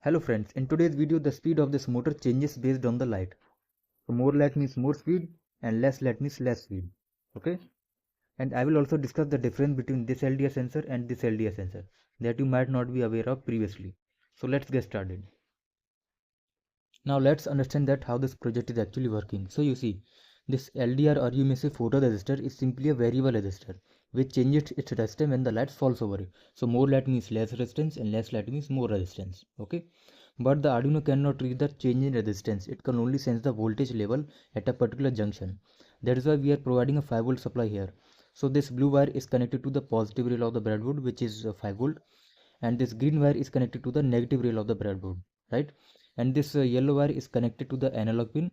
Hello friends, in today's video the speed of this motor changes based on the light. So more light means more speed and less light means less speed. Okay, and I will also discuss the difference between this LDR sensor and this LDR sensor that you might not be aware of previously. So let's get started. Now let's understand that how this project is actually working. So you see, this LDR or you may say photoresistor is simply a variable resistor which changes its resistance when the light falls over it. So more light means less resistance and less light means more resistance. Okay, but the Arduino cannot read the change in resistance. It can only sense the voltage level at a particular junction. That is why we are providing a 5 volt supply here. So this blue wire is connected to the positive rail of the breadboard, which is 5 volt, and this green wire is connected to the negative rail of the breadboard, right? And this yellow wire is connected to the analog pin,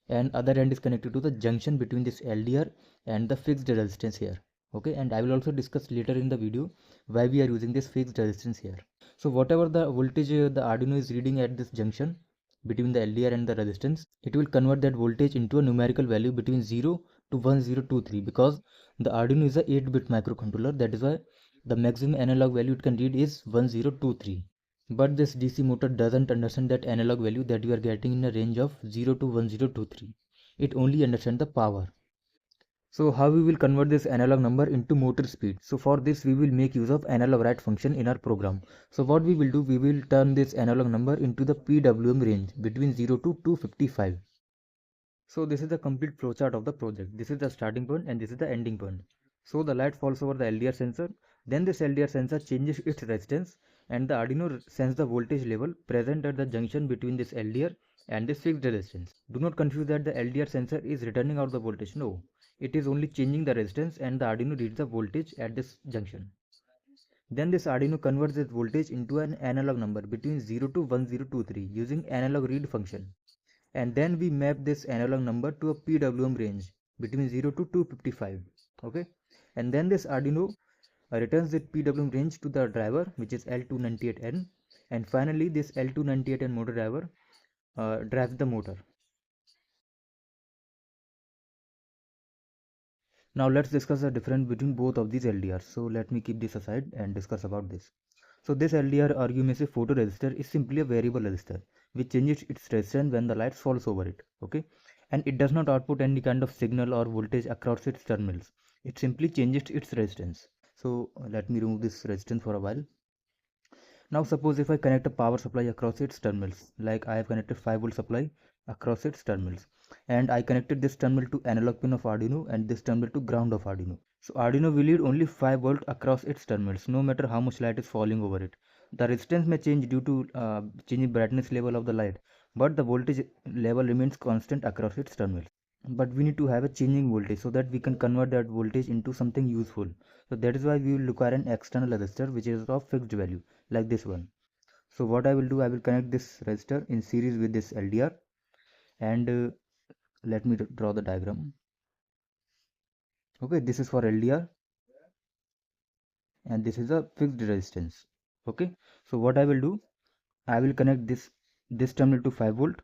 and other end is connected to the junction between this LDR and the fixed resistance here. Okay, and I will also discuss later in the video why we are using this fixed resistance here. So whatever the voltage the Arduino is reading at this junction between the LDR and the resistance, it will convert that voltage into a numerical value between 0 to 1023, because the Arduino is a 8-bit microcontroller. That is why the maximum analog value it can read is 1023. But this DC motor doesn't understand that analog value that you are getting in a range of 0 to 1023. It only understands the power. So how we will convert this analog number into motor speed? So for this we will make use of analog write function in our program. So what we will do, we will turn this analog number into the PWM range between 0 to 255. So this is the complete flowchart of the project. This is the starting point and this is the ending point. So the light falls over the LDR sensor, then this LDR sensor changes its resistance and the Arduino senses the voltage level present at the junction between this LDR and this fixed resistance. Do not confuse that the LDR sensor is returning out the voltage. No, it is only changing the resistance and the Arduino reads the voltage at this junction. Then this Arduino converts this voltage into an analog number between 0 to 1023 using analog read function. And then we map this analog number to a PWM range between 0 to 255. Okay, and then this Arduino returns the PWM range to the driver, which is L298N, and finally this L298N motor driver drives the motor. Now let's discuss the difference between both of these LDRs. So let me keep this aside and discuss about this. So this LDR, or you may say photoresistor, is simply a variable resistor which changes its resistance when the light falls over it. Okay, and it does not output any kind of signal or voltage across its terminals. It simply changes its resistance. So let me remove this resistance for a while. Now suppose if I connect a power supply across its terminals, like I have connected 5 volt supply across its terminals, and I connected this terminal to analog pin of Arduino and this terminal to ground of Arduino. So Arduino will read only 5 volt across its terminals, no matter how much light is falling over it. The resistance may change due to changing brightness level of the light, but the voltage level remains constant across its terminals. But we need to have a changing voltage so that we can convert that voltage into something useful. So that is why we will require an external resistor which is of fixed value, like this one. So what I will do, I will connect this resistor in series with this LDR, and let me draw the diagram. Okay, this is for LDR and this is a fixed resistance. Okay, so what I will do, I will connect this terminal to 5 volt,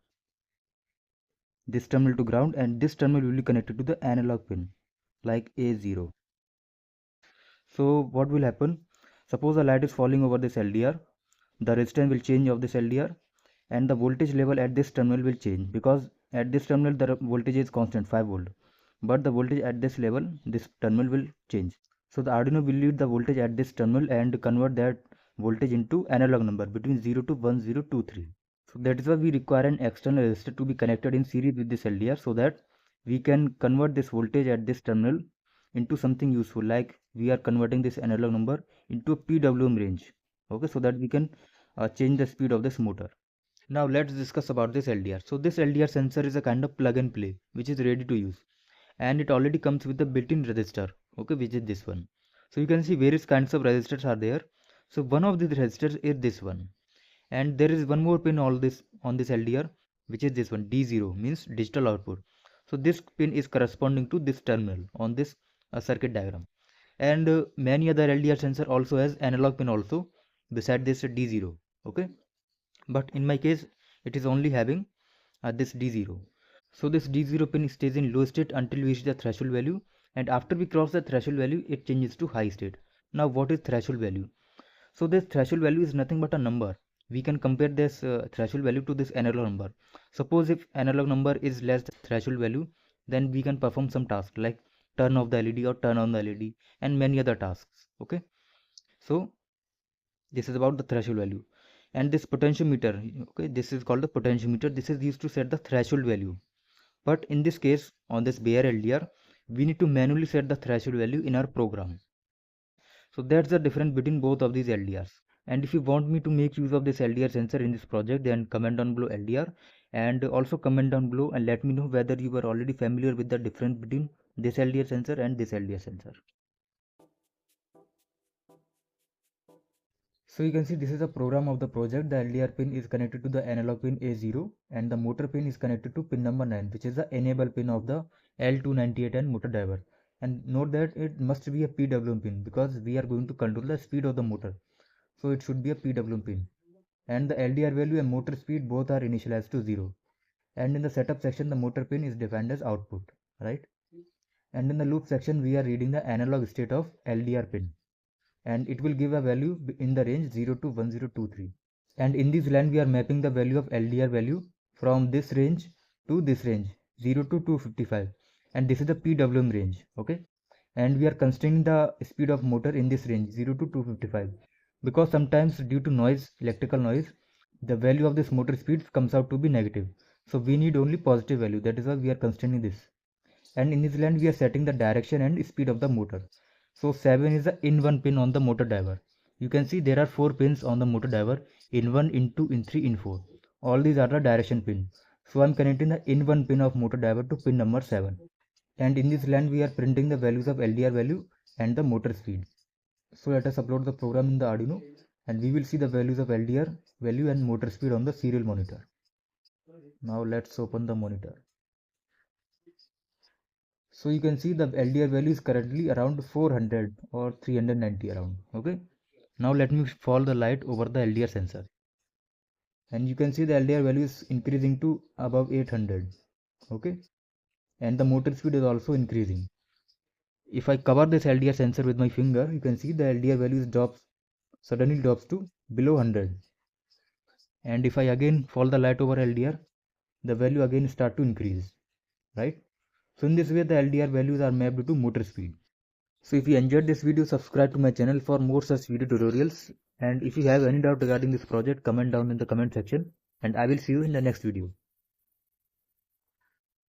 this terminal to ground, and this terminal will be connected to the analog pin like A0. So what will happen, suppose the light is falling over this LDR, the resistance will change of this LDR and the voltage level at this terminal will change, because at this terminal the voltage is constant 5 volt, but the voltage at this level, this terminal will change. So the Arduino will read the voltage at this terminal and convert that voltage into analog number between 0 to 1023. So that is why we require an external resistor to be connected in series with this LDR, so that we can convert this voltage at this terminal into something useful, like we are converting this analog number into a PWM range. Okay, so that we can change the speed of this motor. Now let's discuss about this LDR. So this LDR sensor is a kind of plug and play which is ready to use, and it already comes with the built-in resistor, okay, which is this one. So you can see various kinds of resistors are there. So one of these resistors is this one, and there is one more pin on this LDR, which is this one, D0, means digital output. So this pin is corresponding to this terminal on this circuit diagram, and many other LDR sensor also has analog pin also beside this D0. Okay, but in my case it is only having this D0. So this D0 pin stays in low state until we reach the threshold value, and after we cross the threshold value it changes to high state. Now what is threshold value? So this threshold value is nothing but a number we can compare this threshold value to this analog number. Suppose if analog number is less than threshold value, then we can perform some task like turn off the LED or turn on the LED and many other tasks. Okay, so this is about the threshold value. And this potentiometer, okay, this is called the potentiometer. This is used to set the threshold value. But in this case, on this bare LDR, we need to manually set the threshold value in our program. So that's the difference between both of these LDRs. And if you want me to make use of this LDR sensor in this project, then comment down below LDR, and also comment down below and let me know whether you are already familiar with the difference between this LDR sensor and this LDR sensor. So you can see this is the program of the project. The LDR pin is connected to the analog pin A0 and the motor pin is connected to pin number 9, which is the enable pin of the L298N motor driver. And note that it must be a PWM pin because we are going to control the speed of the motor. So it should be a PWM pin. And the LDR value and motor speed both are initialized to 0. And in the setup section, the motor pin is defined as output, right? And in the loop section, we are reading the analog state of LDR pin. And it will give a value in the range 0 to 1023. And in this line we are mapping the value of LDR value from this range to this range 0 to 255, and this is the PWM range. Okay, and we are constraining the speed of motor in this range 0 to 255 because sometimes due to noise, electrical noise, the value of this motor speed comes out to be negative. So we need only positive value, that is why we are constraining this. And in this line we are setting the direction and speed of the motor. So 7 is the in1 pin on the motor driver. You can see there are 4 pins on the motor driver, in 1, in 2, in 3, in 4. All these are the direction pin. So I am connecting the in1 pin of motor driver to pin number 7. And in this line we are printing the values of LDR value and the motor speed. So let us upload the program in the Arduino and we will see the values of LDR value and motor speed on the serial monitor. Now let's open the monitor. So you can see the LDR value is currently around 400 or 390 around. Okay, now let me follow the light over the LDR sensor and you can see the LDR value is increasing to above 800. Okay, and the motor speed is also increasing. If I cover this LDR sensor with my finger, you can see the LDR value suddenly drops to below 100. And if I again follow the light over LDR, the value again start to increase, right? So in this way the LDR values are mapped to motor speed. So if you enjoyed this video, subscribe to my channel for more such video tutorials. And if you have any doubt regarding this project, comment down in the comment section and I will see you in the next video.